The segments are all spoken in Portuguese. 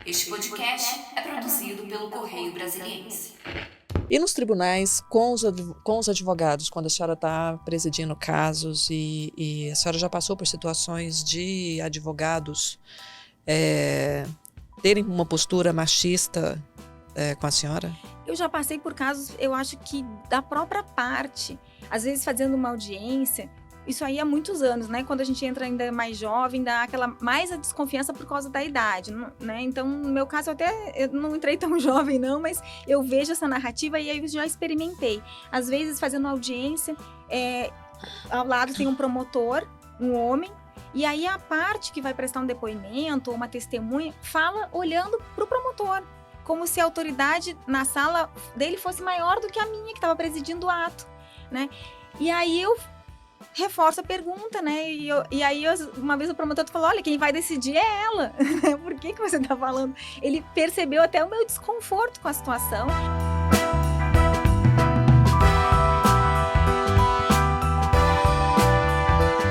Este podcast é produzido pelo Correio Brasiliense. E nos tribunais, com os advogados, quando a senhora está presidindo casos e a senhora já passou por situações de advogados terem uma postura machista com a senhora? Eu já passei por casos, eu acho que da própria parte, às vezes fazendo uma audiência, isso aí há muitos anos, né? Quando a gente entra ainda mais jovem, dá aquela mais a desconfiança por causa da idade, né? Então, no meu caso, eu não entrei tão jovem não, mas eu vejo essa narrativa e aí eu já experimentei. Às vezes, fazendo audiência, ao lado tem um promotor, um homem, e aí a parte que vai prestar um depoimento ou uma testemunha fala olhando para o promotor, como se a autoridade na sala dele fosse maior do que a minha, que estava presidindo o ato, né? E aí eu reforço a pergunta, né? E aí, uma vez o promotor falou, olha, quem vai decidir é ela. Por que você tá falando? Ele percebeu até o meu desconforto com a situação.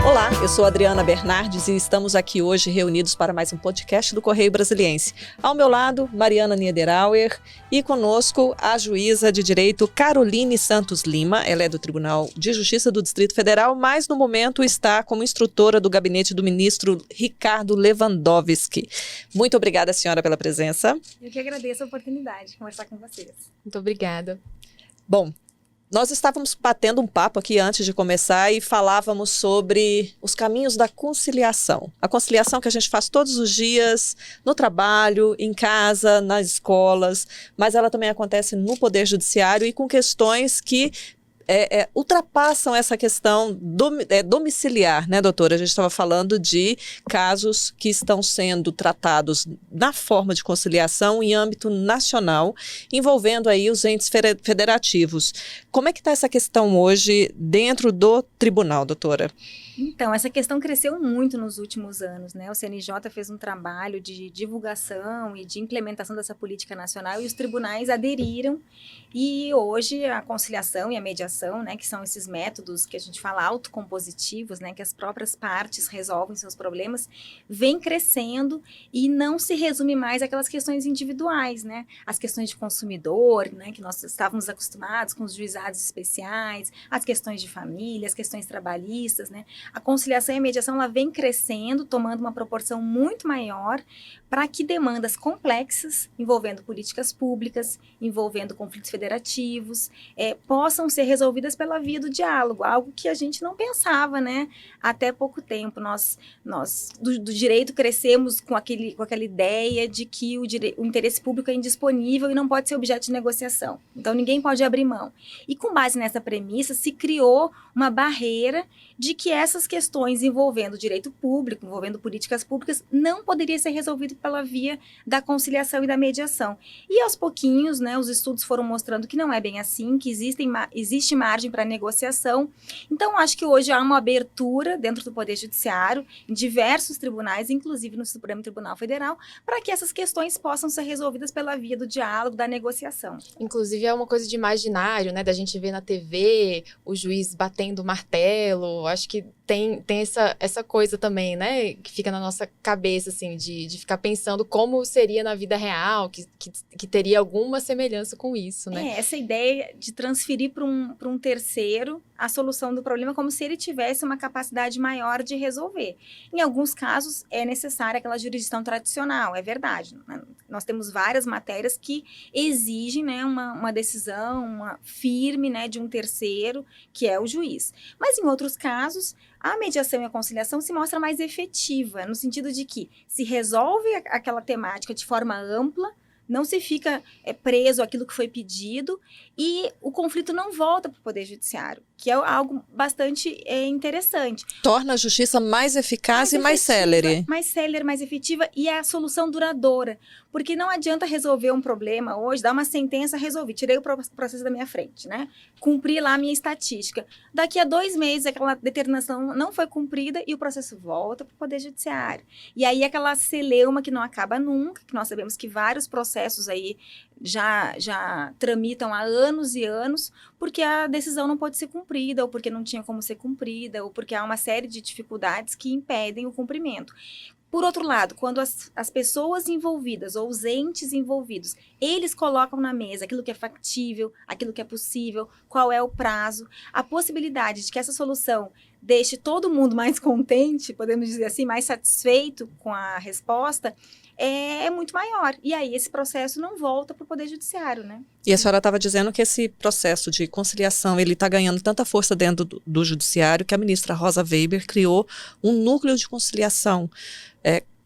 Olá, eu sou Adriana Bernardes e estamos aqui hoje reunidos para mais um podcast do Correio Brasiliense. Ao meu lado, Mariana Niederauer e conosco a juíza de direito Caroline Santos Lima. Ela é do Tribunal de Justiça do Distrito Federal, mas no momento está como instrutora do gabinete do ministro Ricardo Lewandowski. Muito obrigada, senhora, pela presença. Eu que agradeço a oportunidade de conversar com vocês. Muito obrigada. Bom, nós estávamos batendo um papo aqui antes de começar e falávamos sobre os caminhos da conciliação. A conciliação que a gente faz todos os dias, no trabalho, em casa, nas escolas, mas ela também acontece no Poder Judiciário e com questões que ultrapassam essa questão domiciliar, né, doutora? A gente estava falando de casos que estão sendo tratados na forma de conciliação em âmbito nacional, envolvendo aí os entes federativos. Como é que está essa questão hoje dentro do tribunal, doutora? Então, essa questão cresceu muito nos últimos anos, né? O CNJ fez um trabalho de divulgação e de implementação dessa política nacional e os tribunais aderiram e hoje a conciliação e a mediação, né, que são esses métodos que a gente fala autocompositivos, né, que as próprias partes resolvem seus problemas, vem crescendo e não se resume mais àquelas questões individuais, né? As questões de consumidor, né, que nós estávamos acostumados com os juizados especiais, as questões de família, as questões trabalhistas, né? A conciliação e a mediação ela vem crescendo, tomando uma proporção muito maior para que demandas complexas, envolvendo políticas públicas, envolvendo conflitos federativos, possam ser resolvidas pela via do diálogo, algo que a gente não pensava, né? Até pouco tempo. Nós do direito crescemos com aquela ideia de que o interesse público é indisponível e não pode ser objeto de negociação. Então, ninguém pode abrir mão. E com base nessa premissa, se criou uma barreira de que essas questões envolvendo direito público, envolvendo políticas públicas, não poderia ser resolvido pela via da conciliação e da mediação. E aos pouquinhos, né, os estudos foram mostrando que não é bem assim, que existe margem para negociação. Então, acho que hoje há uma abertura dentro do Poder Judiciário, em diversos tribunais, inclusive no Supremo Tribunal Federal, para que essas questões possam ser resolvidas pela via do diálogo, da negociação. Inclusive, é uma coisa de imaginário, né, da gente ver na TV o juiz batendo o martelo. Acho que tem essa coisa também, né, que fica na nossa cabeça, assim, de ficar pensando como seria na vida real, que teria alguma semelhança com isso, né? Essa ideia de transferir para um terceiro a solução do problema como se ele tivesse uma capacidade maior de resolver. Em alguns casos, é necessária aquela jurisdição tradicional, é verdade. Né? Nós temos várias matérias que exigem, né, uma decisão firme, né, de um terceiro, que é o juiz. Mas em outros casos, a mediação e a conciliação se mostra mais efetiva, no sentido de que se resolve aquela temática de forma ampla, não se fica preso àquilo que foi pedido e o conflito não volta para o Poder Judiciário, que é algo bastante interessante. Torna a justiça mais eficaz e mais célere. Mais célere, mais efetiva e é a solução duradoura. Porque não adianta resolver um problema hoje, dar uma sentença, resolvi, tirei o processo da minha frente, né? Cumpri lá a minha estatística. Daqui a 2 meses, aquela determinação não foi cumprida e o processo volta para o Poder Judiciário. E aí aquela celeuma que não acaba nunca, que nós sabemos que vários processos aí já tramitam há anos e anos, porque a decisão não pode ser cumprida, ou porque não tinha como ser cumprida, ou porque há uma série de dificuldades que impedem o cumprimento. Por outro lado, quando as pessoas envolvidas ou os entes envolvidos, eles colocam na mesa aquilo que é factível, aquilo que é possível, qual é o prazo, a possibilidade de que essa solução deixe todo mundo mais contente, podemos dizer assim, mais satisfeito com a resposta, é muito maior. E aí esse processo não volta para o Poder Judiciário, né? E a senhora estava dizendo que esse processo de conciliação, ele está ganhando tanta força dentro do Judiciário que a ministra Rosa Weber criou um núcleo de conciliação.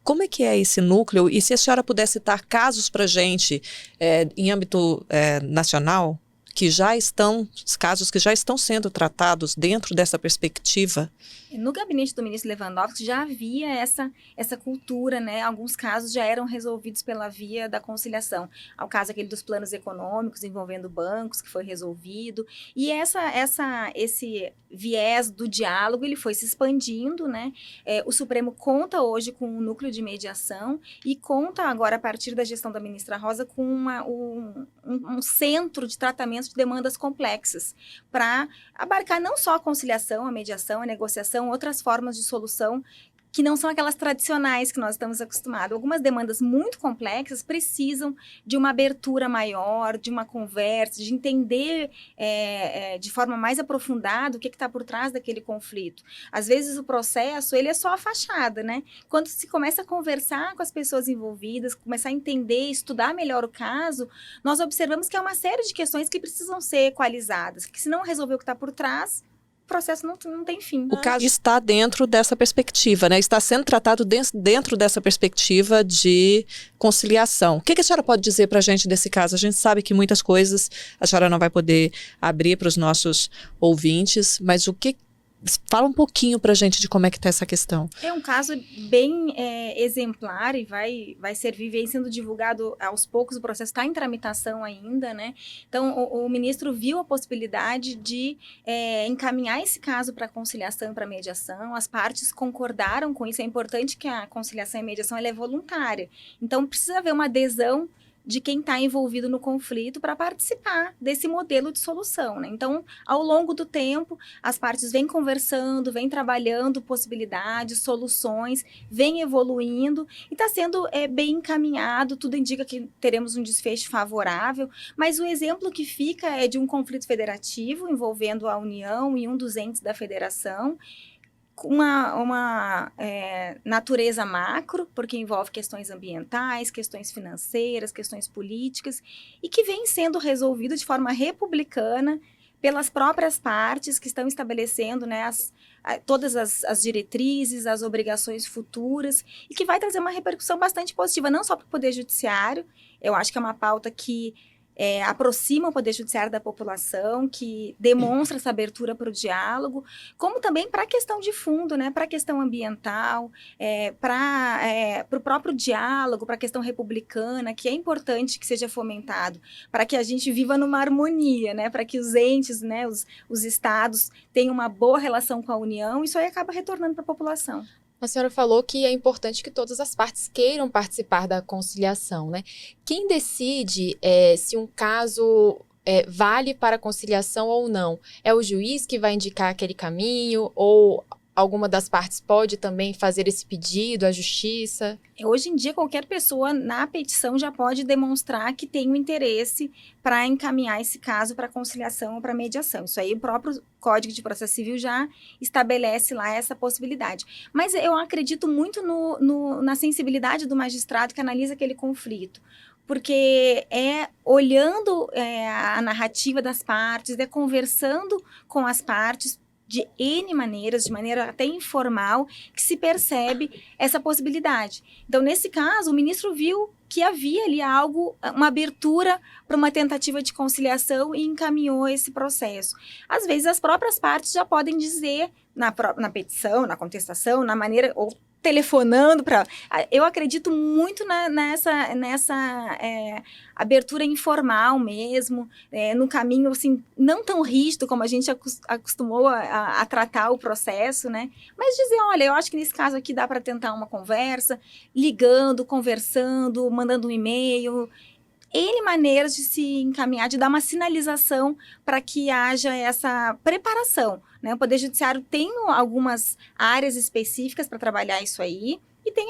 Como é que é esse núcleo? E se a senhora puder citar casos para a gente em âmbito nacional, casos que já estão sendo tratados dentro dessa perspectiva? No gabinete do ministro Lewandowski já havia essa cultura, né? Alguns casos já eram resolvidos pela via da conciliação. Ao caso aquele dos planos econômicos envolvendo bancos, que foi resolvido. E esse viés do diálogo, ele foi se expandindo, né? O Supremo conta hoje com um núcleo de mediação e conta agora, a partir da gestão da ministra Rosa, com um centro de tratamento de demandas complexas, para abarcar não só a conciliação, a mediação, a negociação, outras formas de solução que não são aquelas tradicionais que nós estamos acostumados. Algumas demandas muito complexas precisam de uma abertura maior, de uma conversa, de entender de forma mais aprofundada o que está por trás daquele conflito. Às vezes o processo, ele é só a fachada, né? Quando se começa a conversar com as pessoas envolvidas, começar a entender, estudar melhor o caso, nós observamos que há uma série de questões que precisam ser equalizadas, que se não resolver o que está por trás, o processo não tem fim. O caso está dentro dessa perspectiva, né? Está sendo tratado dentro dessa perspectiva de conciliação. O que a senhora pode dizer para a gente desse caso? A gente sabe que muitas coisas a senhora não vai poder abrir para os nossos ouvintes, mas fala um pouquinho para a gente de como é que está essa questão. É um caso bem exemplar e vai servir, vem sendo divulgado aos poucos, o processo está em tramitação ainda, né? Então, o ministro viu a possibilidade de encaminhar esse caso para conciliação e para mediação, as partes concordaram com isso, é importante que a conciliação e a mediação ela é voluntária, então precisa haver uma adesão de quem está envolvido no conflito para participar desse modelo de solução, né? Então, ao longo do tempo, as partes vêm conversando, vêm trabalhando possibilidades, soluções, vêm evoluindo e está sendo bem encaminhado, tudo indica que teremos um desfecho favorável, mas o exemplo que fica é de um conflito federativo envolvendo a União e um dos entes da federação, uma natureza macro, porque envolve questões ambientais, questões financeiras, questões políticas, e que vem sendo resolvido de forma republicana pelas próprias partes que estão estabelecendo, né, todas as diretrizes, as obrigações futuras, e que vai trazer uma repercussão bastante positiva, não só para o Poder Judiciário. Eu acho que é uma pauta que aproxima o Poder Judiciário da população, que demonstra essa abertura para o diálogo, como também para a questão de fundo, né, para a questão ambiental, para o próprio diálogo, para a questão republicana, que é importante que seja fomentado, para que a gente viva numa harmonia, né, para que os entes, né, os estados tenham uma boa relação com a União, isso aí acaba retornando para a população. A senhora falou que é importante que todas as partes queiram participar da conciliação, né? Quem decide se um caso vale para conciliação ou não? É o juiz que vai indicar aquele caminho ou alguma das partes pode também fazer esse pedido à justiça? Hoje em dia, qualquer pessoa na petição já pode demonstrar que tem um interesse para encaminhar esse caso para conciliação ou para mediação. Isso aí o próprio Código de Processo Civil já estabelece lá essa possibilidade. Mas eu acredito muito na sensibilidade do magistrado que analisa aquele conflito. Porque olhando a narrativa das partes, conversando com as partes, de N maneiras, de maneira até informal, que se percebe essa possibilidade. Então, nesse caso, o ministro viu que havia ali uma abertura para uma tentativa de conciliação e encaminhou esse processo. Às vezes, as próprias partes já podem dizer, na petição, na contestação, na maneira, ou telefonando para... Eu acredito muito nessa abertura informal mesmo, no caminho, assim, não tão rígido como a gente acostumou a tratar o processo, né? Mas dizer, olha, eu acho que nesse caso aqui dá para tentar uma conversa, ligando, conversando, mandando um e-mail... N maneiras de se encaminhar, de dar uma sinalização para que haja essa preparação, né? O Poder Judiciário tem algumas áreas específicas para trabalhar isso aí, e tem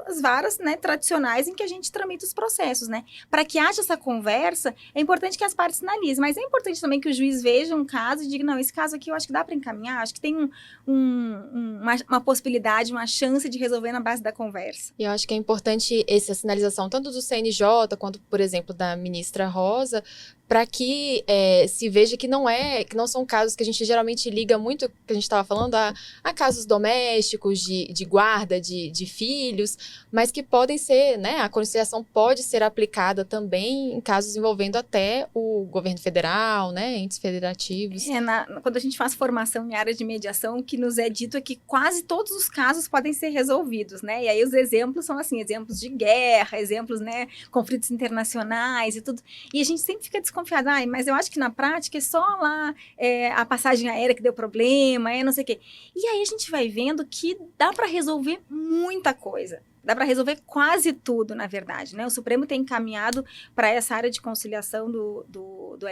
as varas, né, tradicionais em que a gente tramita os processos, né? Para que haja essa conversa, é importante que as partes sinalizem, mas é importante também que o juiz veja um caso e diga, não, esse caso aqui eu acho que dá para encaminhar, acho que tem uma possibilidade, uma chance de resolver na base da conversa. E eu acho que é importante essa sinalização, tanto do CNJ, quanto, por exemplo, da ministra Rosa, para que se veja que não são casos que a gente geralmente liga muito, que a gente estava falando, a casos domésticos, de guarda de filhos, mas que podem ser, né, a conciliação pode ser aplicada também em casos envolvendo até o governo federal, né, entes federativos. Quando a gente faz formação em área de mediação, o que nos é dito é que quase todos os casos podem ser resolvidos, né, e aí os exemplos são assim, exemplos de guerra, exemplos, né, conflitos internacionais e tudo, e a gente sempre fica desconfiado, mas eu acho que na prática é só lá a passagem aérea que deu problema, não sei o quê. E aí a gente vai vendo que dá para resolver muita coisa. Dá para resolver quase tudo, na verdade, né? O Supremo tem encaminhado para essa área de conciliação do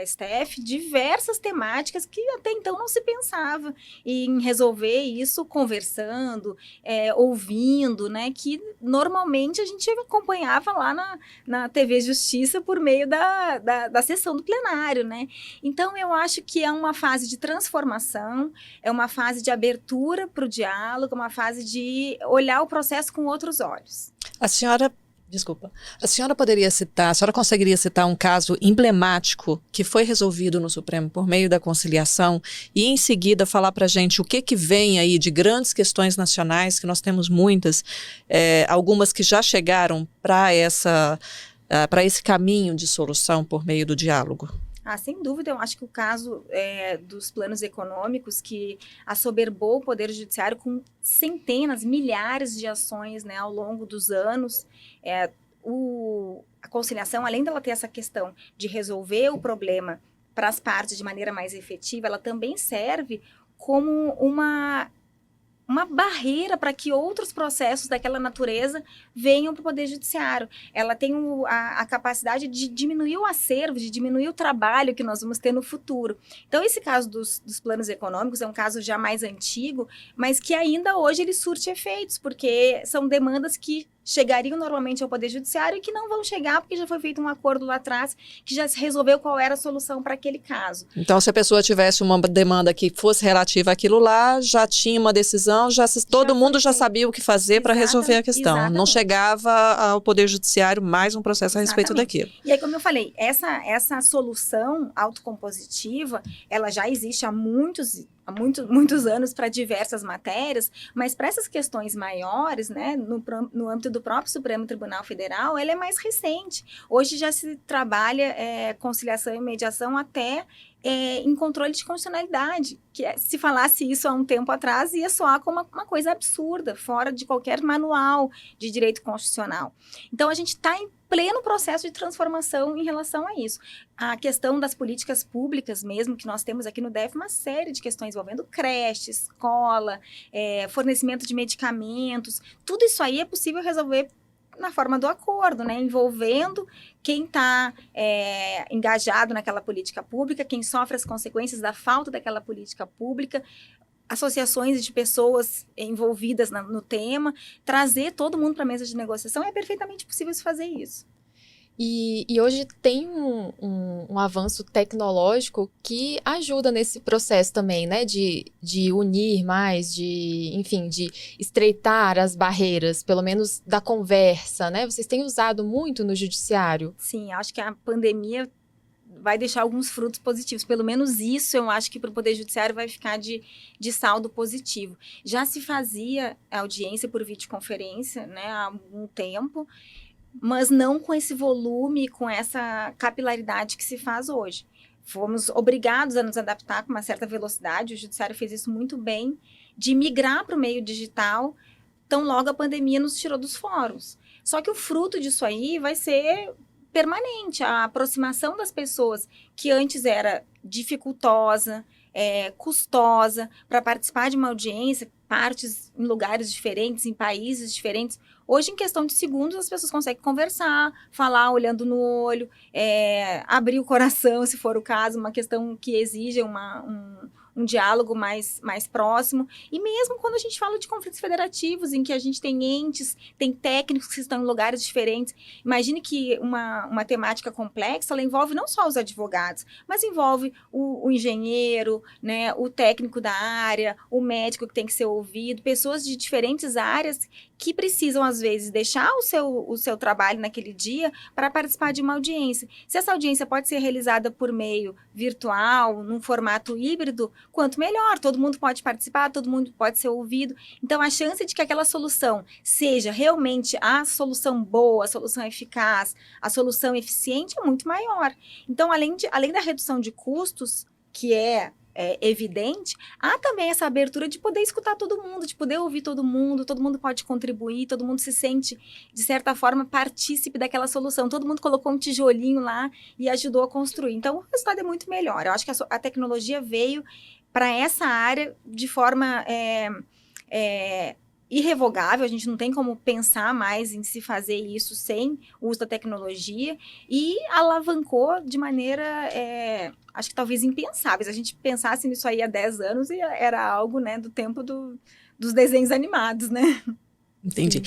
STF diversas temáticas que até então não se pensava em resolver isso conversando, ouvindo, né? Que normalmente a gente acompanhava lá na TV Justiça por meio da sessão do plenário, né? Então, eu acho que é uma fase de transformação, é uma fase de abertura para o diálogo, uma fase de olhar o processo com outros olhos. A senhora poderia citar, a senhora conseguiria citar um caso emblemático que foi resolvido no Supremo por meio da conciliação e em seguida falar para a gente o que vem aí de grandes questões nacionais, que nós temos muitas, algumas que já chegaram para esse caminho de solução por meio do diálogo? Sem dúvida, eu acho que o caso dos planos econômicos, que assoberbou o Poder Judiciário com centenas, milhares de ações, né, ao longo dos anos, a conciliação, além dela ter essa questão de resolver o problema para as partes de maneira mais efetiva, ela também serve como uma barreira para que outros processos daquela natureza venham para o Poder Judiciário. Ela tem a capacidade de diminuir o acervo, de diminuir o trabalho que nós vamos ter no futuro. Então, esse caso dos planos econômicos é um caso já mais antigo, mas que ainda hoje ele surte efeitos, porque são demandas que chegariam normalmente ao Poder Judiciário e que não vão chegar porque já foi feito um acordo lá atrás que já se resolveu qual era a solução para aquele caso. Então, se a pessoa tivesse uma demanda que fosse relativa àquilo lá, já tinha uma decisão, todo mundo já sabia o que fazer para resolver a questão. Exatamente. Não chegava ao Poder Judiciário mais um processo a respeito daquilo. E aí, como eu falei, essa solução autocompositiva, ela já existe há muitos anos para diversas matérias, mas para essas questões maiores, né, no âmbito do próprio Supremo Tribunal Federal, ela é mais recente. Hoje já se trabalha conciliação e mediação até em controle de constitucionalidade, que se falasse isso há um tempo atrás ia soar como uma coisa absurda, fora de qualquer manual de direito constitucional. Então, a gente está em pleno processo de transformação em relação a isso. A questão das políticas públicas mesmo, que nós temos aqui no DF, uma série de questões envolvendo creche, escola, fornecimento de medicamentos, tudo isso aí é possível resolver na forma do acordo, né? Envolvendo quem está engajado naquela política pública, quem sofre as consequências da falta daquela política pública, associações de pessoas envolvidas no tema, trazer todo mundo para a mesa de negociação, é perfeitamente possível se fazer isso. E hoje tem um avanço tecnológico que ajuda nesse processo também, né? De unir mais, enfim, de estreitar as barreiras, pelo menos da conversa, né? Vocês têm usado muito no judiciário? Sim, acho que a pandemia vai deixar alguns frutos positivos. Pelo menos isso eu acho que para o Poder Judiciário vai ficar de saldo positivo. Já se fazia audiência por videoconferência, né, há algum tempo, mas não com esse volume, com essa capilaridade que se faz hoje. Fomos obrigados a nos adaptar com uma certa velocidade, o Judiciário fez isso muito bem, de migrar para o meio digital, tão logo a pandemia nos tirou dos fóruns. Só que o fruto disso aí vai ser permanente, a aproximação das pessoas que antes era dificultosa, custosa, para participar de uma audiência, partes em lugares diferentes, em países diferentes. Hoje, em questão de segundos, as pessoas conseguem conversar, falar olhando no olho, abrir o coração, se for o caso, uma questão que exige um um diálogo mais próximo. E mesmo quando a gente fala de conflitos federativos, em que a gente tem entes, tem técnicos que estão em lugares diferentes, imagine que uma temática complexa, ela envolve não só os advogados, mas envolve o engenheiro, né, o técnico da área, o médico que tem que ser ouvido, pessoas de diferentes áreas que precisam, às vezes, deixar o seu trabalho naquele dia para participar de uma audiência. Se essa audiência pode ser realizada por meio virtual, num formato híbrido, quanto melhor, todo mundo pode participar, todo mundo pode ser ouvido. Então, a chance de que aquela solução seja realmente a solução boa, a solução eficaz, a solução eficiente é muito maior. Então, além da redução de custos, que é evidente, há também essa abertura de poder escutar todo mundo, de poder ouvir todo mundo pode contribuir, todo mundo se sente, de certa forma, partícipe daquela solução. Todo mundo colocou um tijolinho lá e ajudou a construir. Então, o resultado é muito melhor. Eu acho que a tecnologia veio para essa área de forma irrevogável, a gente não tem como pensar mais em se fazer isso sem o uso da tecnologia, e alavancou de maneira, acho que talvez impensável. Se a gente pensasse nisso aí há 10 anos, era algo, né, do tempo dos desenhos animados, né? Entendi.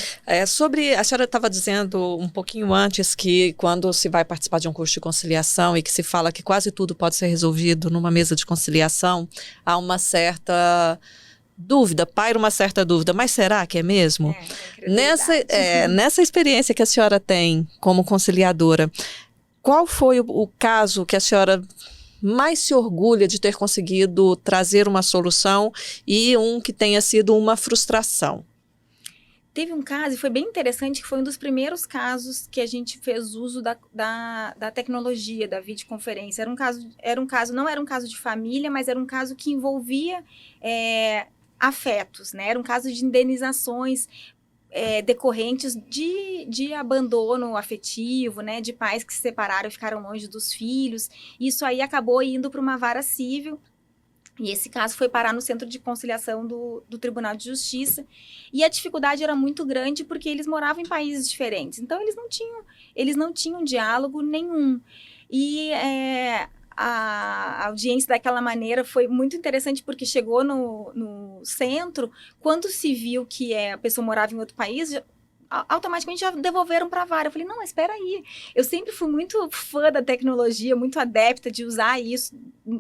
Sobre, a senhora estava dizendo um pouquinho antes que quando se vai participar de um curso de conciliação e que se fala que quase tudo pode ser resolvido numa mesa de conciliação, há uma certa paira uma certa dúvida, mas será que é mesmo? Nessa experiência que a senhora tem como conciliadora, qual foi o caso que a senhora mais se orgulha de ter conseguido trazer uma solução e um que tenha sido uma frustração? Teve um caso, e foi bem interessante, que foi um dos primeiros casos que a gente fez uso da tecnologia, da videoconferência. Não era um caso de família, mas era um caso que envolvia afetos, né? Era um caso de indenizações decorrentes de abandono afetivo, né? De pais que se separaram e ficaram longe dos filhos. Isso aí acabou indo para uma vara civil. E esse caso foi parar no Centro de Conciliação do Tribunal de Justiça. E a dificuldade era muito grande porque eles moravam em países diferentes. Então, eles não tinham diálogo nenhum. E a audiência daquela maneira foi muito interessante porque chegou no centro, quando se viu que a pessoa morava em outro país, automaticamente já devolveram para a vara. Eu falei, não, mas espera aí. Eu sempre fui muito fã da tecnologia, muito adepta de usar isso.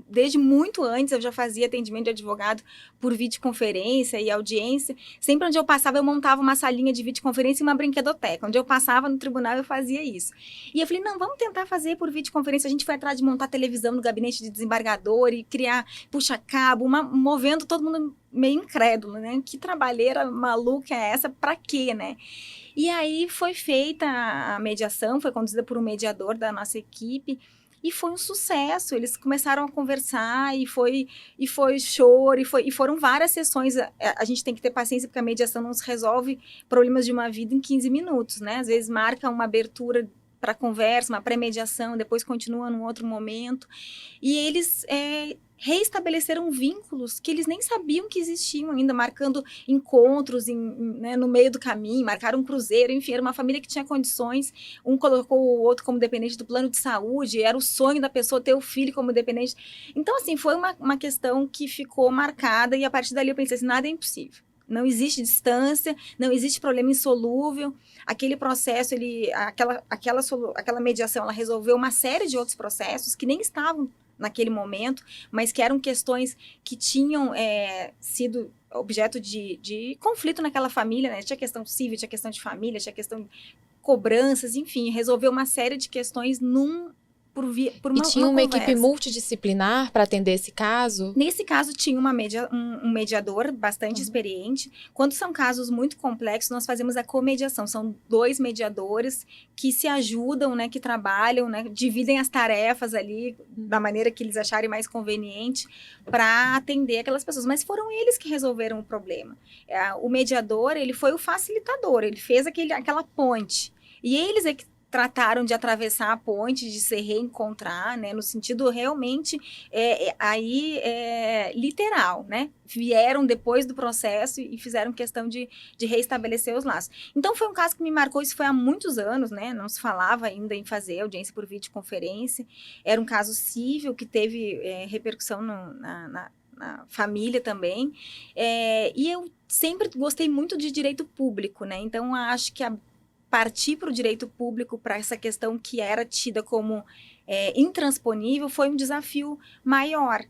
Desde muito antes eu já fazia atendimento de advogado por videoconferência e audiência. Sempre onde eu passava, eu montava uma salinha de videoconferência e uma brinquedoteca. Onde eu passava no tribunal, eu fazia isso. E eu falei, não, vamos tentar fazer por videoconferência. A gente foi atrás de montar televisão no gabinete de desembargador e criar puxa-cabo, movendo todo mundo meio incrédulo, né? Que trabalheira maluca é essa? Pra quê, né? E aí foi feita a mediação, foi conduzida por um mediador da nossa equipe, e foi um sucesso. Eles começaram a conversar, e foi choro, e foram várias sessões. A gente tem que ter paciência, porque a mediação não se resolve problemas de uma vida em 15 minutos, né? Às vezes marca uma abertura para conversa, uma pré-mediação, depois continua num outro momento. E eles reestabeleceram vínculos que eles nem sabiam que existiam ainda, marcando encontros no meio do caminho, marcaram um cruzeiro, enfim, era uma família que tinha condições, um colocou o outro como dependente do plano de saúde, era o sonho da pessoa ter o filho como dependente. Então, assim, foi uma questão que ficou marcada, e a partir dali eu pensei assim, nada é impossível. Não existe distância, não existe problema insolúvel. Aquele processo, aquela mediação, ela resolveu uma série de outros processos que nem estavam naquele momento, mas que eram questões que tinham sido objeto de conflito naquela família, né? Tinha questão civil, tinha questão de família, tinha questão de cobranças, enfim, resolveu uma série de questões por uma E tinha uma conversa. equipe multidisciplinar para atender esse caso? Nesse caso, tinha um mediador bastante experiente. Quando são casos muito complexos, nós fazemos a comediação. São 2 mediadores que se ajudam, né, que trabalham, né, dividem as tarefas ali da maneira que eles acharem mais conveniente para atender aquelas pessoas. Mas foram eles que resolveram o problema. O mediador, ele foi o facilitador, ele fez aquela ponte. E eles é que trataram de atravessar a ponte, de se reencontrar, né, no sentido realmente literal, né? Vieram depois do processo e fizeram questão de reestabelecer os laços. Então, foi um caso que me marcou, isso foi há muitos anos, né? Não se falava ainda em fazer audiência por videoconferência. Era um caso civil que teve repercussão na família também, e eu sempre gostei muito de direito público, né? Então, acho que partir para o direito público, para essa questão que era tida como intransponível, foi um desafio maior.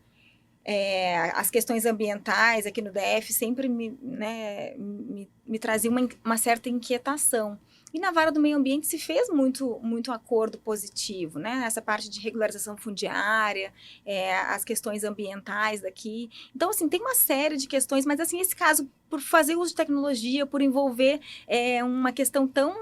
As questões ambientais aqui no DF sempre me traziam uma certa inquietação. E na vara do meio ambiente se fez muito acordo positivo, né? Essa parte de regularização fundiária, as questões ambientais daqui. Então, assim, tem uma série de questões, mas, assim, esse caso, por fazer uso de tecnologia, por envolver uma questão tão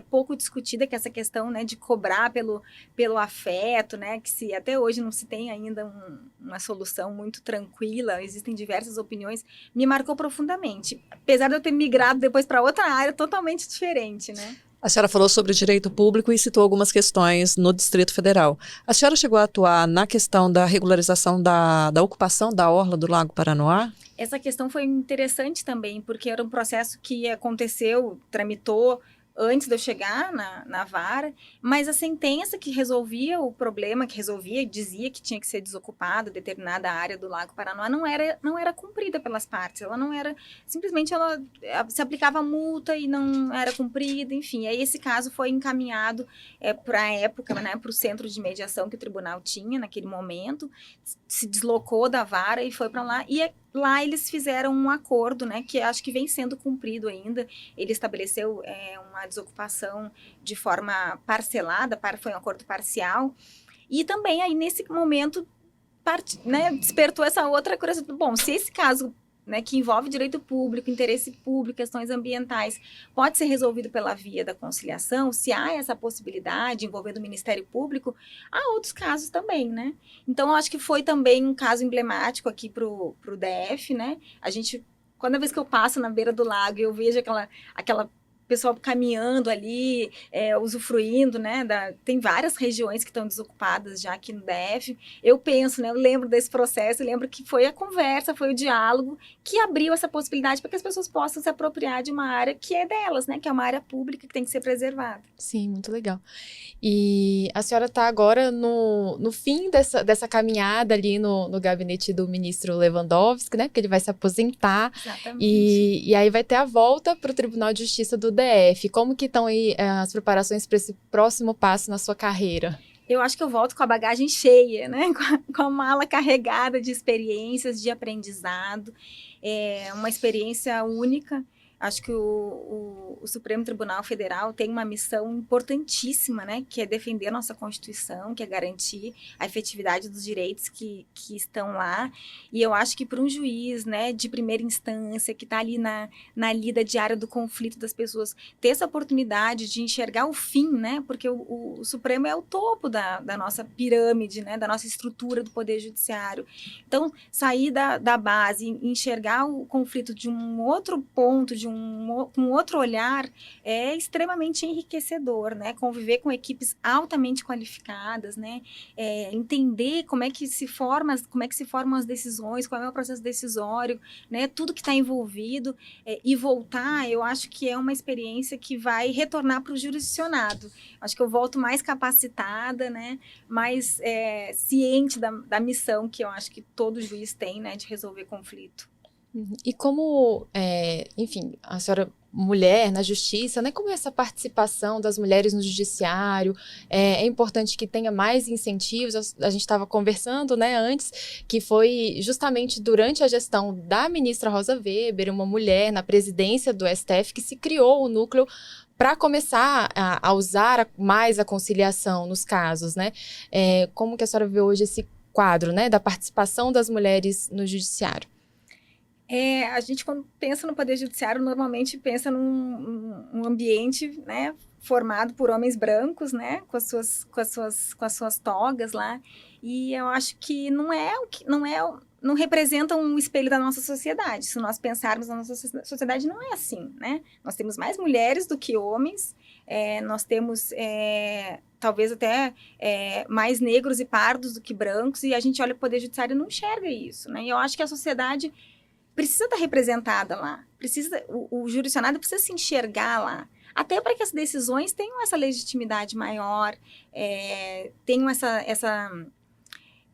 pouco discutida, que é essa questão, né, de cobrar pelo afeto, né? Que até hoje não se tem ainda uma solução muito tranquila, existem diversas opiniões, me marcou profundamente. Apesar de eu ter migrado depois para outra área totalmente diferente, né? A senhora falou sobre direito público e citou algumas questões no Distrito Federal. A senhora chegou a atuar na questão da regularização da ocupação da orla do Lago Paranoá? Essa questão foi interessante também, porque era um processo que aconteceu, tramitou antes de eu chegar na vara, mas a sentença que resolvia o problema, dizia que tinha que ser desocupada determinada área do Lago Paranoá, não era cumprida pelas partes, ela não era, simplesmente ela se aplicava multa e não era cumprida, enfim, aí esse caso foi encaminhado para a época, né, para o centro de mediação que o tribunal tinha naquele momento, se deslocou da vara e foi para lá, e lá eles fizeram um acordo, né, que acho que vem sendo cumprido ainda. Ele estabeleceu uma desocupação de forma parcelada, foi um acordo parcial. E também aí nesse momento despertou essa outra curiosidade. Bom, se esse caso, né, que envolve direito público, interesse público, questões ambientais, pode ser resolvido pela via da conciliação, se há essa possibilidade envolvendo o Ministério Público, há outros casos também, né? Então, eu acho que foi também um caso emblemático aqui pro DF, né? Cada vez que eu passo na beira do lago, eu vejo aquela pessoal caminhando ali, usufruindo, né? Tem várias regiões que estão desocupadas já aqui no DF. Eu penso, né? Eu lembro desse processo, eu lembro que foi a conversa, foi o diálogo que abriu essa possibilidade para que as pessoas possam se apropriar de uma área que é delas, né? Que é uma área pública que tem que ser preservada. Sim, muito legal. E a senhora está agora no fim dessa caminhada ali no gabinete do ministro Lewandowski, né? Porque ele vai se aposentar. Exatamente. E aí vai ter a volta para o Tribunal de Justiça do DF. Como que estão aí as preparações para esse próximo passo na sua carreira? Eu acho que eu volto com a bagagem cheia, né? Com a mala carregada de experiências, de aprendizado. Uma experiência única. Acho que o Supremo Tribunal Federal tem uma missão importantíssima, né? Que é defender a nossa Constituição, que é garantir a efetividade dos direitos que estão lá. E eu acho que para um juiz, né, de primeira instância, que está ali na lida diária do conflito das pessoas, ter essa oportunidade de enxergar o fim, né? Porque o Supremo é o topo da nossa pirâmide, né? Da nossa estrutura do Poder Judiciário. Então, sair da base, enxergar o conflito de um outro ponto, com outro olhar, é extremamente enriquecedor, né? Conviver com equipes altamente qualificadas, né? Entender como é que se formam as decisões, qual é o processo decisório, né? Tudo que está envolvido, e voltar, eu acho que é uma experiência que vai retornar para o jurisdicionado. Acho que eu volto mais capacitada, né? Mais ciente da missão que eu acho que todo juiz tem, né? De resolver conflito. E como, enfim, a senhora mulher na justiça, né? Como é essa participação das mulheres no judiciário? É importante que tenha mais incentivos. A gente estava conversando, né, antes, que foi justamente durante a gestão da ministra Rosa Weber, uma mulher na presidência do STF, que se criou o núcleo para começar a usar mais a conciliação nos casos, né? Como que a senhora vê hoje esse quadro, né, da participação das mulheres no judiciário? A gente, quando pensa no Poder Judiciário, normalmente pensa num ambiente, né, formado por homens brancos, né, com as suas togas lá, e eu acho que não representa um espelho da nossa sociedade. Se nós pensarmos na nossa sociedade, não é assim, né? Nós temos mais mulheres do que homens, nós temos talvez até mais negros e pardos do que brancos, e a gente olha para o Poder Judiciário e não enxerga isso, né? E eu acho que a sociedade precisa estar representada lá, o jurisdicionado precisa se enxergar lá, até para que as decisões tenham essa legitimidade maior, tenham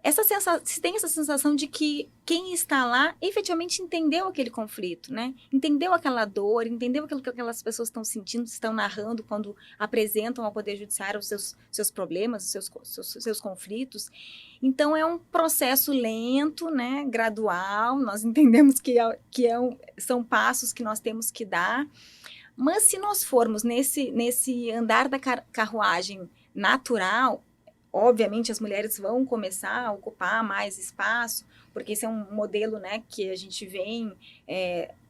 se tem essa sensação de que quem está lá efetivamente entendeu aquele conflito, né? Entendeu aquela dor, entendeu aquilo que aquelas pessoas estão sentindo, estão narrando quando apresentam ao Poder Judiciário os seus problemas, os seus conflitos. Então, é um processo lento, né? Gradual, nós entendemos são passos que nós temos que dar, mas se nós formos nesse andar da carruagem natural, obviamente as mulheres vão começar a ocupar mais espaço, porque esse é um modelo, né, que a gente vem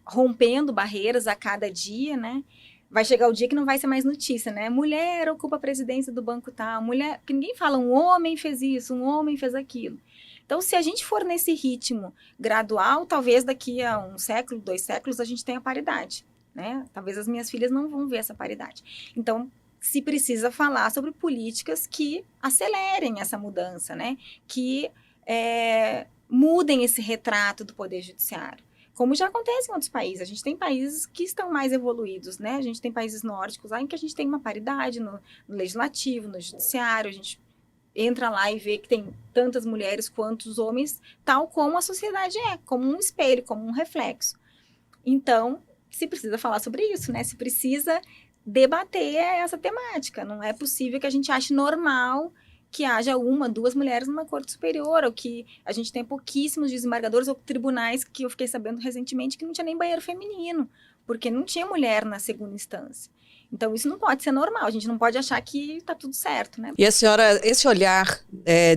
rompendo barreiras a cada dia, né? Vai chegar o dia que não vai ser mais notícia, né? Mulher ocupa a presidência do banco tal, mulher, porque ninguém fala um homem fez isso, um homem fez aquilo. Então, se a gente for nesse ritmo gradual, talvez daqui a 1 século, 2 séculos, a gente tenha paridade, né? Talvez as minhas filhas não vão ver essa paridade. Então, se precisa falar sobre políticas que acelerem essa mudança, né? Que mudem esse retrato do Poder Judiciário. Como já acontece em outros países. A gente tem países que estão mais evoluídos, né? A gente tem países nórdicos lá em que a gente tem uma paridade no legislativo, no judiciário. A gente entra lá e vê que tem tantas mulheres quanto os homens, tal como a sociedade como um espelho, como um reflexo. Então, se precisa falar sobre isso, né? Se precisa debater essa temática. Não é possível que a gente ache normal que haja 1, 2 mulheres numa corte superior, ou que a gente tenha pouquíssimos desembargadores ou tribunais, que eu fiquei sabendo recentemente que não tinha nem banheiro feminino, porque não tinha mulher na segunda instância. Então, isso não pode ser normal, a gente não pode achar que está tudo certo, né? E a senhora, esse olhar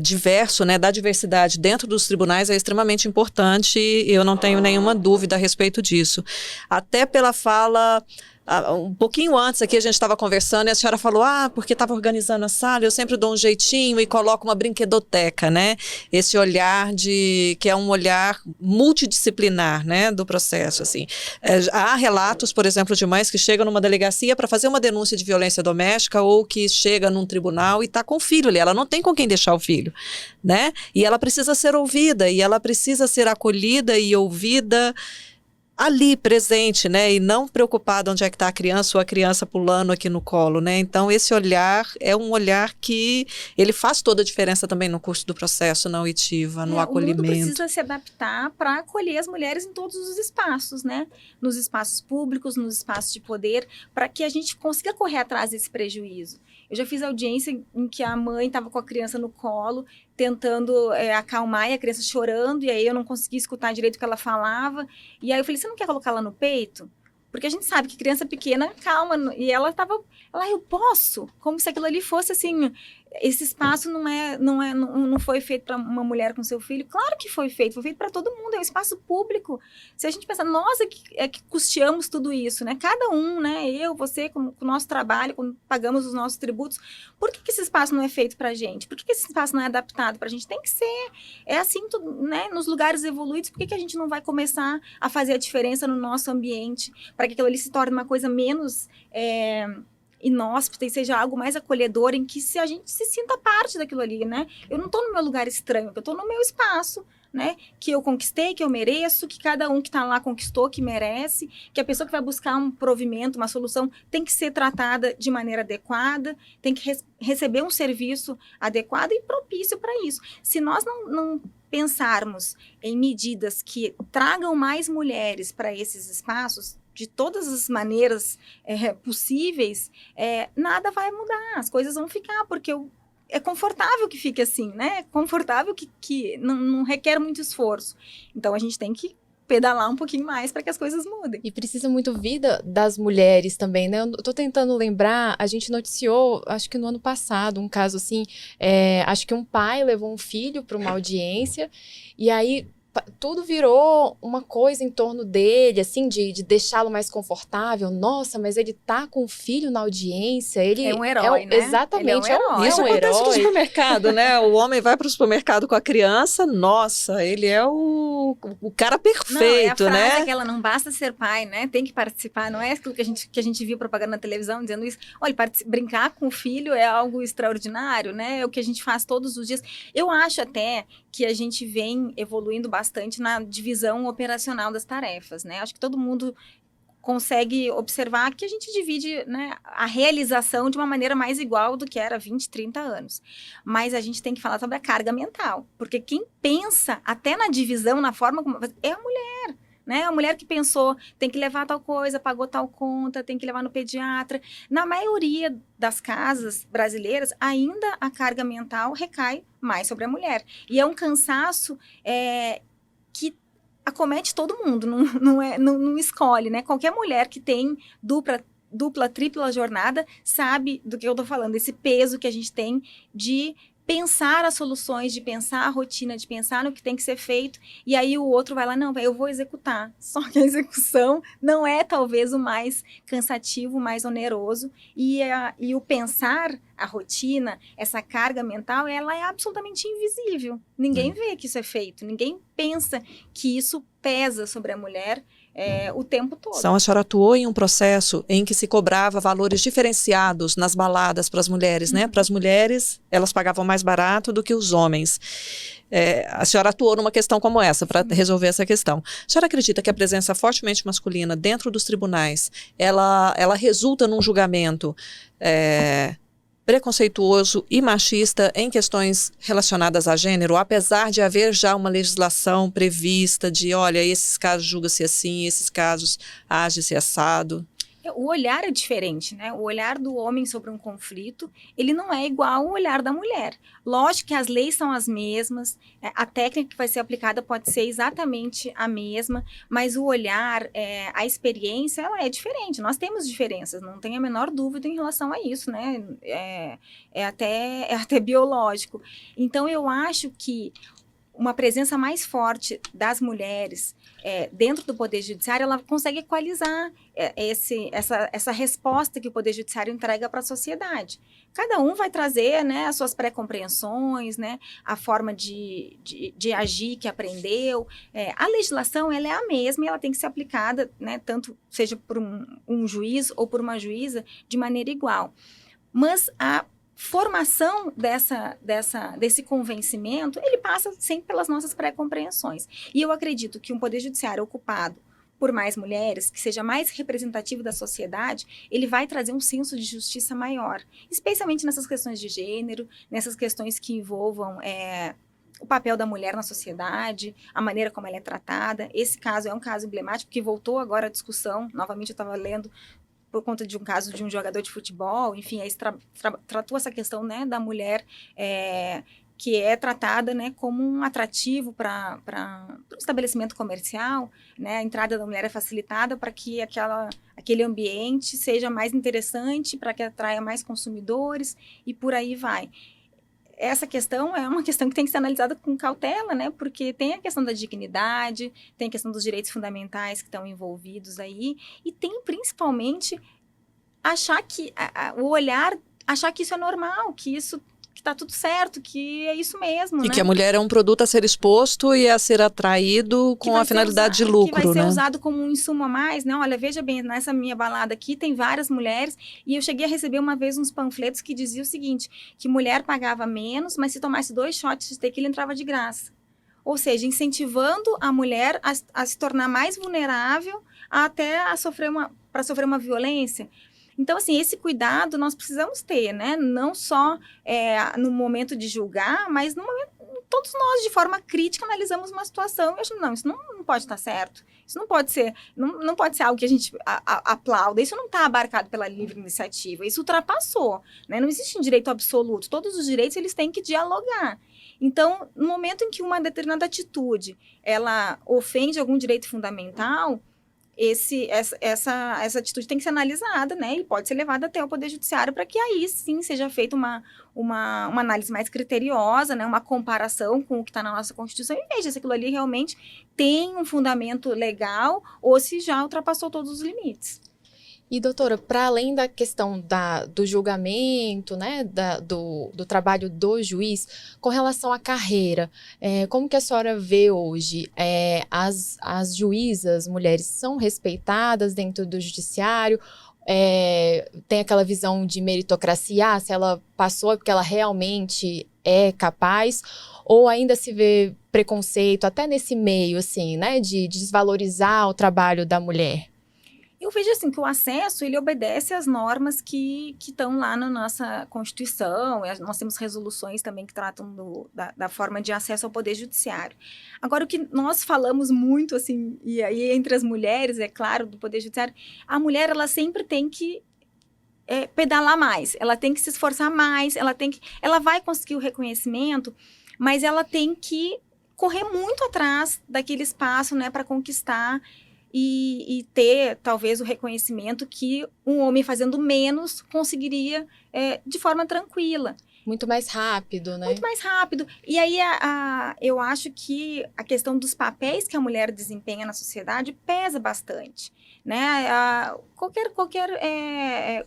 diverso, né, da diversidade dentro dos tribunais é extremamente importante, e eu não tenho nenhuma dúvida a respeito disso. Até pela fala... um pouquinho antes aqui a gente estava conversando e a senhora falou, porque estava organizando a sala, eu sempre dou um jeitinho e coloco uma brinquedoteca, né? Esse olhar que é um olhar multidisciplinar, né, do processo, assim. Há relatos, por exemplo, de mães que chegam numa delegacia para fazer uma denúncia de violência doméstica ou que chega num tribunal e está com o filho ali, ela não tem com quem deixar o filho, né? E ela precisa ser ouvida, e ela precisa ser acolhida e ouvida ali, presente, né, e não preocupada onde é que está a criança ou a criança pulando aqui no colo, né, então esse olhar é um olhar que ele faz toda a diferença também no curso do processo, na oitiva, no acolhimento. O mundo precisa se adaptar para acolher as mulheres em todos os espaços, né, nos espaços públicos, nos espaços de poder, para que a gente consiga correr atrás desse prejuízo. Eu já fiz audiência em que a mãe estava com a criança no colo, tentando acalmar, e a criança chorando, e aí eu não conseguia escutar direito o que ela falava. E aí eu falei, você não quer colocar ela no peito? Porque a gente sabe que criança pequena calma, e ela estava, eu posso, como se aquilo ali fosse assim, esse espaço não foi feito para uma mulher com seu filho. Claro que foi feito para todo mundo, é um espaço público. Se a gente pensar, nós que custeamos tudo isso, né? Cada um, né? Eu, você, com o nosso trabalho, quando pagamos os nossos tributos, por que esse espaço não é feito para a gente? Por que esse espaço não é adaptado para a gente? Tem que ser. É assim, né? Nos lugares evoluídos, por que a gente não vai começar a fazer a diferença no nosso ambiente, para que aquilo ali se torne uma coisa menos inóspita e seja algo mais acolhedor, em que a gente se sinta parte daquilo ali, né? Eu não estou no meu lugar estranho, eu estou no meu espaço, né? Que eu conquistei, que eu mereço, que cada um que está lá conquistou, que merece, que a pessoa que vai buscar um provimento, uma solução, tem que ser tratada de maneira adequada, tem que receber um serviço adequado e propício para isso. Se nós não pensarmos em medidas que tragam mais mulheres para esses espaços, de todas as maneiras possíveis, nada vai mudar, as coisas vão ficar, porque é confortável que fique assim, né? É confortável que não requer muito esforço. Então, a gente tem que pedalar um pouquinho mais para que as coisas mudem. E precisa muito vida das mulheres também, né? Eu tô tentando lembrar, a gente noticiou, acho que no ano passado, um caso assim, acho que um pai levou um filho para uma audiência, e aí tudo virou uma coisa em torno dele, assim, de deixá-lo mais confortável. Nossa, mas ele tá com o filho na audiência, ele é um herói, né? Exatamente, ele é um herói. Isso acontece no supermercado, né? O homem vai para o supermercado com a criança, nossa, ele é o cara perfeito, não, é a frase né? que ela não basta ser pai, né? Tem que participar, não é aquilo que a gente viu propaganda na televisão dizendo isso. Olha, brincar com o filho é algo extraordinário, né? É o que a gente faz todos os dias. Eu acho até que a gente vem evoluindo bastante na divisão operacional das tarefas, né? Acho que todo mundo consegue observar que a gente divide, né, a realização de uma maneira mais igual do que era 20, 30 anos. Mas a gente tem que falar sobre a carga mental, porque quem pensa até na divisão, na forma como... é a mulher. Né? A mulher que pensou, tem que levar tal coisa, pagou tal conta, tem que levar no pediatra. Na maioria das casas brasileiras, ainda a carga mental recai mais sobre a mulher. E é um cansaço que acomete todo mundo, não escolhe, né? Qualquer mulher que tem dupla, tripla jornada sabe do que eu tô falando, esse peso que a gente tem de pensar as soluções, de pensar a rotina, de pensar no que tem que ser feito, e aí o outro vai lá, não, eu vou executar. Só que a execução não é talvez o mais cansativo, o mais oneroso, e o pensar a rotina, essa carga mental, ela é absolutamente invisível. Ninguém vê que isso é feito, ninguém pensa que isso pesa sobre a mulher o tempo todo. A senhora atuou em um processo em que se cobrava valores diferenciados nas baladas para as mulheres, né? Para as mulheres, elas pagavam mais barato do que os homens. A senhora atuou numa questão como essa, para resolver essa questão. A senhora acredita que a presença fortemente masculina dentro dos tribunais, ela resulta num julgamento preconceituoso e machista em questões relacionadas a gênero, apesar de haver já uma legislação prevista de, olha, esses casos julga-se assim, esses casos age-se assado? O olhar é diferente, né? O olhar do homem sobre um conflito, ele não é igual ao olhar da mulher. Lógico que as leis são as mesmas, a técnica que vai ser aplicada pode ser exatamente a mesma, mas o olhar, a experiência, ela é diferente. Nós temos diferenças, não tem a menor dúvida em relação a isso, né? É até biológico. Então, eu acho que uma presença mais forte das mulheres dentro do Poder Judiciário, ela consegue equalizar essa resposta que o Poder Judiciário entrega para a sociedade. Cada um vai trazer, né, as suas pré-compreensões, né, a forma de agir que aprendeu. A legislação ela é a mesma e ela tem que ser aplicada, né, tanto seja por um juiz ou por uma juíza, de maneira igual. Mas a formação desse convencimento, ele passa sempre pelas nossas pré-compreensões. E eu acredito que um Poder Judiciário ocupado por mais mulheres, que seja mais representativo da sociedade, ele vai trazer um senso de justiça maior, especialmente nessas questões de gênero, nessas questões que envolvam o papel da mulher na sociedade, a maneira como ela é tratada. Esse caso é um caso emblemático que voltou agora à discussão, novamente eu estava lendo, por conta de um caso de um jogador de futebol, enfim, aí tratou essa questão, né, da mulher que é tratada, né, como um atrativo para um estabelecimento comercial, né, a entrada da mulher é facilitada para que aquele ambiente seja mais interessante, para que atraia mais consumidores e por aí vai. Essa questão é uma questão que tem que ser analisada com cautela, né? Porque tem a questão da dignidade, tem a questão dos direitos fundamentais que estão envolvidos aí, e tem principalmente achar que achar que isso é normal, que isso está tudo certo, que é isso mesmo, e né? que a mulher é um produto a ser exposto e a ser atraído com a finalidade de lucro, né? Que vai ser usado como um insumo a mais, né? Olha, veja bem, nessa minha balada aqui tem várias mulheres, e eu cheguei a receber uma vez uns panfletos que diziam o seguinte, que mulher pagava menos, mas se tomasse 2 shots de tequila entrava de graça. Ou seja, incentivando a mulher a se tornar mais vulnerável até sofrer uma violência. Então, assim, esse cuidado nós precisamos ter, né? Não só no momento de julgar, mas no momento, todos nós, de forma crítica, analisamos uma situação e achamos, não, isso não pode estar certo. Isso não pode ser algo que a gente aplauda. Isso não está abarcado pela livre iniciativa. Isso ultrapassou, né? Não existe um direito absoluto. Todos os direitos, eles têm que dialogar. Então, no momento em que uma determinada atitude, ela ofende algum direito fundamental, essa atitude tem que ser analisada, né? E pode ser levada até o Poder Judiciário para que aí sim seja feita uma análise mais criteriosa, né? Uma comparação com o que está na nossa Constituição e veja se aquilo ali realmente tem um fundamento legal ou se já ultrapassou todos os limites. E, doutora, para além da questão do julgamento, né, do trabalho do juiz, com relação à carreira, como que a senhora vê hoje? As juízas mulheres são respeitadas dentro do judiciário? Tem aquela visão de meritocracia, se ela passou é porque ela realmente é capaz? Ou ainda se vê preconceito, até nesse meio, assim, né, de desvalorizar o trabalho da mulher? Eu vejo assim que o acesso, ele obedece às normas que estão lá na nossa Constituição, e nós temos resoluções também que tratam da forma de acesso ao Poder Judiciário. Agora, o que nós falamos muito, assim, e aí entre as mulheres, é claro, do Poder Judiciário, a mulher, ela sempre tem que pedalar mais, ela tem que se esforçar mais, ela vai conseguir o reconhecimento, mas ela tem que correr muito atrás daquele espaço, né, para conquistar e ter, talvez, o reconhecimento que um homem fazendo menos conseguiria de forma tranquila. Muito mais rápido, né? Muito mais rápido. E aí, eu acho que a questão dos papéis que a mulher desempenha na sociedade pesa bastante, né? Qualquer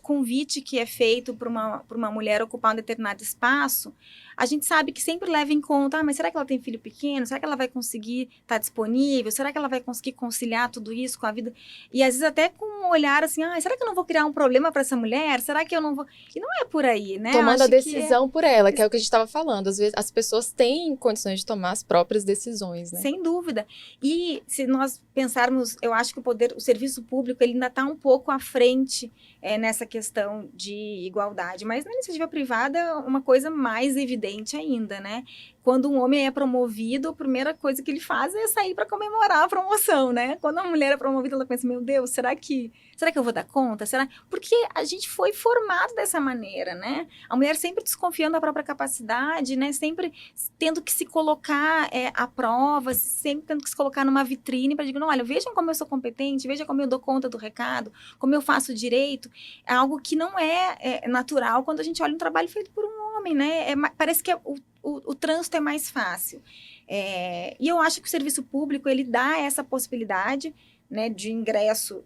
convite que é feito para uma mulher ocupar um determinado espaço, a gente sabe que sempre leva em conta, mas será que ela tem filho pequeno? Será que ela vai conseguir estar disponível? Será que ela vai conseguir conciliar tudo isso com a vida? E às vezes até com um olhar assim, será que eu não vou criar um problema para essa mulher? Será que eu não vou... E não é por aí, né? Tomando a decisão por ela, que é o que a gente estava falando. Às vezes as pessoas têm condições de tomar as próprias decisões, né? Sem dúvida. E se nós pensarmos, eu acho que o serviço público, ele ainda está um pouco à frente nessa questão de igualdade. Mas na iniciativa privada é uma coisa mais evidente ainda, né? Quando um homem é promovido, a primeira coisa que ele faz é sair para comemorar a promoção, né? Quando uma mulher é promovida, ela pensa, meu Deus, será que eu vou dar conta? Porque a gente foi formado dessa maneira, né? A mulher sempre desconfiando da própria capacidade, né? Sempre tendo que se colocar à prova, sempre tendo que se colocar numa vitrine para dizer, não, olha, vejam como eu sou competente, vejam como eu dou conta do recado, como eu faço direito. É algo que não é natural quando a gente olha um trabalho feito por um homem, né? Parece que o trânsito é mais fácil. E eu acho que o serviço público, ele dá essa possibilidade, né, de ingresso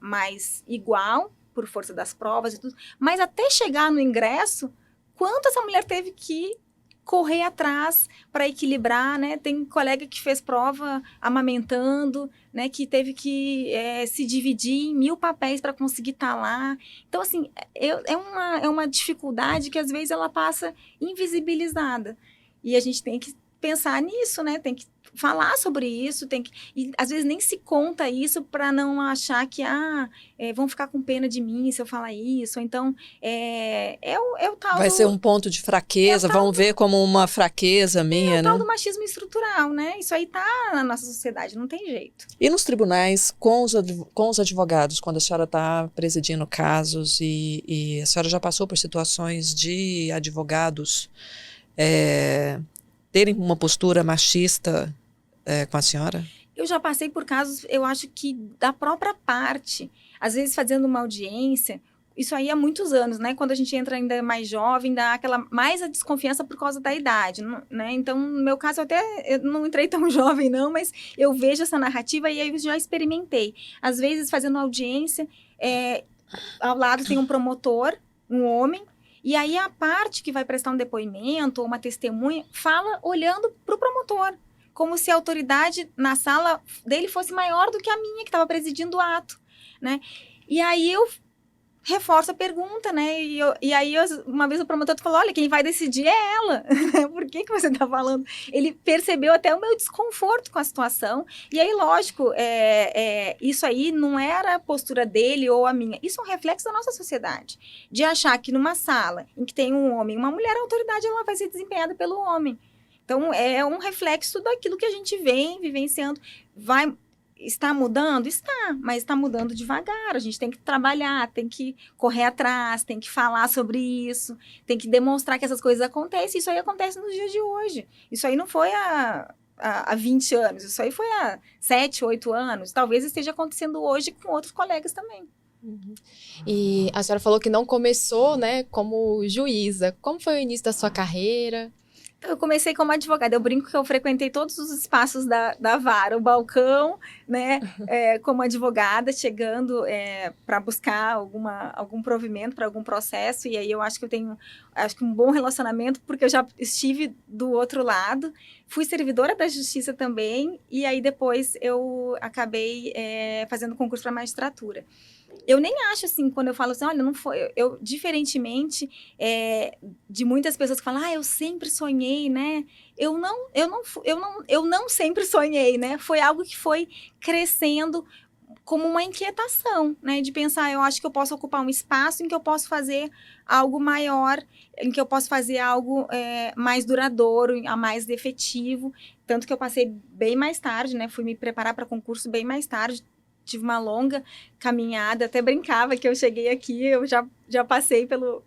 mais igual, por força das provas e tudo, mas até chegar no ingresso, quanto essa mulher teve que correr atrás para equilibrar, né? Tem colega que fez prova amamentando, né? Que teve que se dividir em 1000 papéis para conseguir estar lá. Então, assim, é uma dificuldade que às vezes ela passa invisibilizada. E a gente tem que pensar nisso, né? Tem que falar sobre isso, e às vezes nem se conta isso para não achar que vão ficar com pena de mim se eu falar isso, ou então o tal vai ser um ponto de fraqueza, vão ver como uma fraqueza minha, né? É o tal do machismo estrutural, né? Isso aí tá na nossa sociedade, não tem jeito. E nos tribunais, com os advogados, quando a senhora está presidindo casos e a senhora já passou por situações de advogados terem uma postura machista com a senhora? Eu já passei por casos, eu acho que da própria parte, às vezes fazendo uma audiência, isso aí há muitos anos, né? Quando a gente entra ainda mais jovem, dá mais a desconfiança por causa da idade, né? Então, no meu caso, eu não entrei tão jovem não, mas eu vejo essa narrativa e aí eu já experimentei. Às vezes, fazendo audiência, ao lado tem um promotor, um homem, e aí a parte que vai prestar um depoimento ou uma testemunha fala olhando para o promotor, como se a autoridade na sala dele fosse maior do que a minha, que estava presidindo o ato, né? E aí eu reforço a pergunta, né? E aí uma vez o promotor falou, olha, quem vai decidir é ela. Por que você está falando? Ele percebeu até o meu desconforto com a situação. E aí, lógico, isso aí não era a postura dele ou a minha. Isso é um reflexo da nossa sociedade. De achar que numa sala em que tem um homem e uma mulher, a autoridade ela vai ser desempenhada pelo homem. Então, é um reflexo daquilo que a gente vem vivenciando. Está mudando? Está, mas está mudando devagar. A gente tem que trabalhar, tem que correr atrás, tem que falar sobre isso, tem que demonstrar que essas coisas acontecem. Isso aí acontece nos dias de hoje. Isso aí não foi há 20 anos, isso aí foi há 7, 8 anos. Talvez esteja acontecendo hoje com outros colegas também. Uhum. E a senhora falou que não começou, né, como juíza. Como foi o início da sua carreira? Eu comecei como advogada, eu brinco que eu frequentei todos os espaços da vara, o balcão, né, como advogada, chegando para buscar algum provimento para algum processo, e aí eu acho que eu tenho um bom relacionamento, porque eu já estive do outro lado, fui servidora da justiça também, e aí depois eu acabei fazendo concurso para magistratura. Eu nem acho assim, quando eu falo assim, olha, não foi, eu diferentemente de muitas pessoas que falam, eu sempre sonhei, né? Eu não sempre sonhei, né? Foi algo que foi crescendo como uma inquietação, né? De pensar, eu acho que eu posso ocupar um espaço em que eu posso fazer algo maior, em que eu posso fazer algo mais duradouro, mais efetivo. Tanto que eu passei bem mais tarde, né? Fui me preparar para concurso bem mais tarde. Tive uma longa caminhada, até brincava que eu cheguei aqui, eu já passei pelo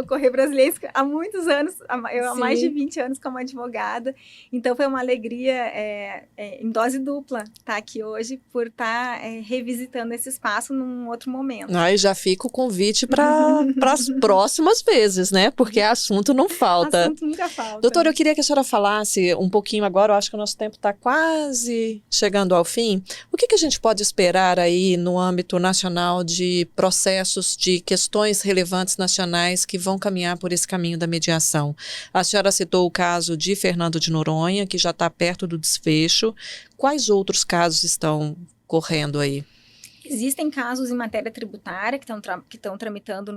Correio Brasileiro há muitos anos, há mais de 20 anos como advogada. Então, foi uma alegria em dose dupla estar aqui hoje, por estar revisitando esse espaço num outro momento. Aí já fica o convite para as próximas vezes, né? Porque assunto não falta. Assunto nunca falta. Doutora, eu queria que a senhora falasse um pouquinho agora, eu acho que o nosso tempo está quase chegando ao fim. O que a gente pode esperar aí no âmbito nacional de processos, de questões relevantes nacionais que vão caminhar por esse caminho da mediação? A senhora citou o caso de Fernando de Noronha, que já está perto do desfecho. Quais outros casos estão correndo aí? Existem casos em matéria tributária que estão tramitando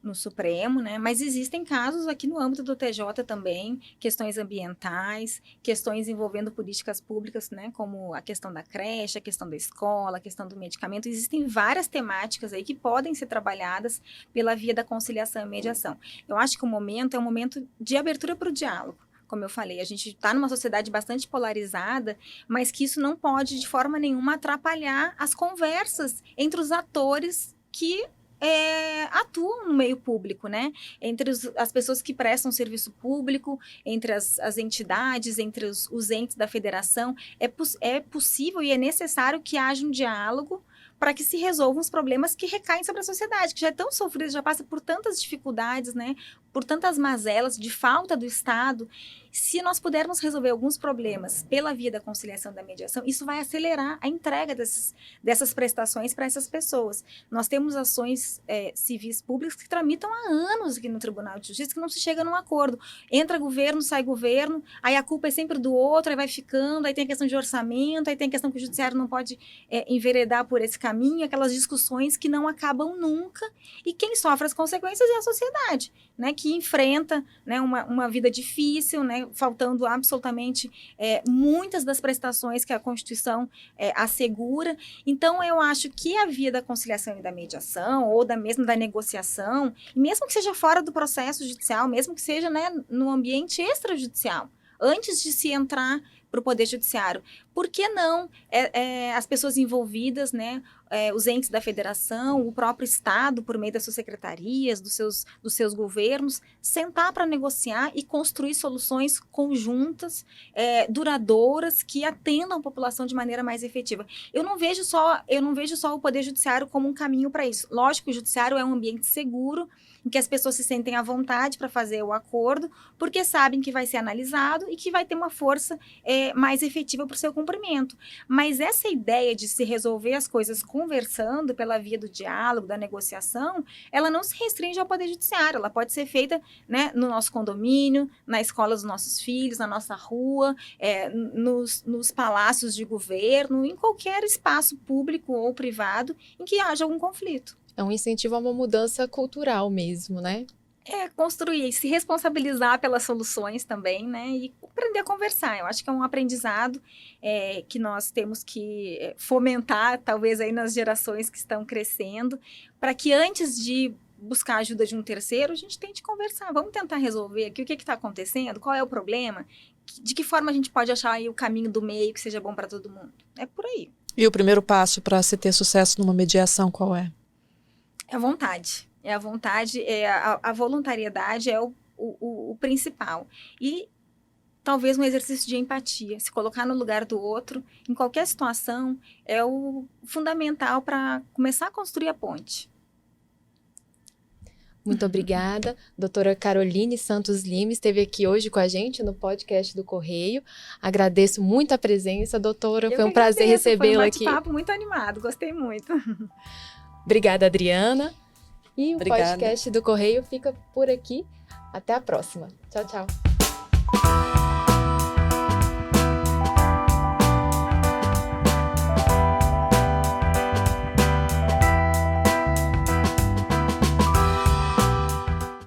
no Supremo, né? Mas existem casos aqui no âmbito do TJ também, questões ambientais, questões envolvendo políticas públicas, né? Como a questão da creche, a questão da escola, a questão do medicamento. Existem várias temáticas aí que podem ser trabalhadas pela via da conciliação e mediação. Eu acho que o momento é um momento de abertura para o diálogo. Como eu falei, a gente está numa sociedade bastante polarizada, mas que isso não pode, de forma nenhuma, atrapalhar as conversas entre os atores que atuam no meio público, né? Entre as pessoas que prestam serviço público, entre as entidades, entre os entes da federação. É possível e é necessário que haja um diálogo para que se resolvam os problemas que recaem sobre a sociedade, que já é tão sofrida, já passa por tantas dificuldades, né? Por tantas mazelas de falta do Estado. Se nós pudermos resolver alguns problemas pela via da conciliação e da mediação, isso vai acelerar a entrega dessas prestações para essas pessoas. Nós temos ações civis públicas que tramitam há anos aqui no Tribunal de Justiça, que não se chega num acordo. Entra governo, sai governo, aí a culpa é sempre do outro, aí vai ficando, aí tem a questão de orçamento, aí tem a questão que o judiciário não pode enveredar por esse caminho, aquelas discussões que não acabam nunca, e quem sofre as consequências é a sociedade, né, que enfrenta, né, uma vida difícil, né, faltando absolutamente muitas das prestações que a Constituição assegura. Então, eu acho que a via da conciliação e da mediação, ou mesmo da negociação, mesmo que seja fora do processo judicial, mesmo que seja, né, no ambiente extrajudicial, antes de se entrar para o Poder Judiciário. Por que não as pessoas envolvidas, né, os entes da federação, o próprio Estado, por meio das suas secretarias, dos seus governos, sentar para negociar e construir soluções conjuntas, duradouras, que atendam a população de maneira mais efetiva. Eu não vejo só o Poder Judiciário como um caminho para isso. Lógico que o Judiciário é um ambiente seguro, em que as pessoas se sentem à vontade para fazer o acordo, porque sabem que vai ser analisado e que vai ter uma força mais efetiva para o seu cumprimento. Mas essa ideia de se resolver as coisas conversando pela via do diálogo, da negociação, ela não se restringe ao Poder Judiciário, ela pode ser feita, né, no nosso condomínio, na escola dos nossos filhos, na nossa rua, nos palácios de governo, em qualquer espaço público ou privado em que haja algum conflito. É um incentivo a uma mudança cultural mesmo, né? Construir, se responsabilizar pelas soluções também, né? E aprender a conversar. Eu acho que é um aprendizado que nós temos que fomentar, talvez, aí nas gerações que estão crescendo, para que antes de buscar a ajuda de um terceiro, a gente tente conversar. Vamos tentar resolver aqui o que está acontecendo, qual é o problema, de que forma a gente pode achar aí o caminho do meio que seja bom para todo mundo. É por aí. E o primeiro passo para se ter sucesso numa mediação, qual é? É a vontade. É a vontade, a voluntariedade é o principal. E talvez um exercício de empatia, se colocar no lugar do outro, em qualquer situação, é o fundamental para começar a construir a ponte. Muito obrigada. Doutora Caroline Santos Lima esteve aqui hoje com a gente no podcast do Correio. Agradeço muito a presença, doutora. Foi um prazer recebê-la aqui. Foi um bate-papo muito animado, gostei muito. Obrigada, Adriana. E o Obrigada. podcast do Correio fica por aqui. Até a próxima. Tchau, tchau.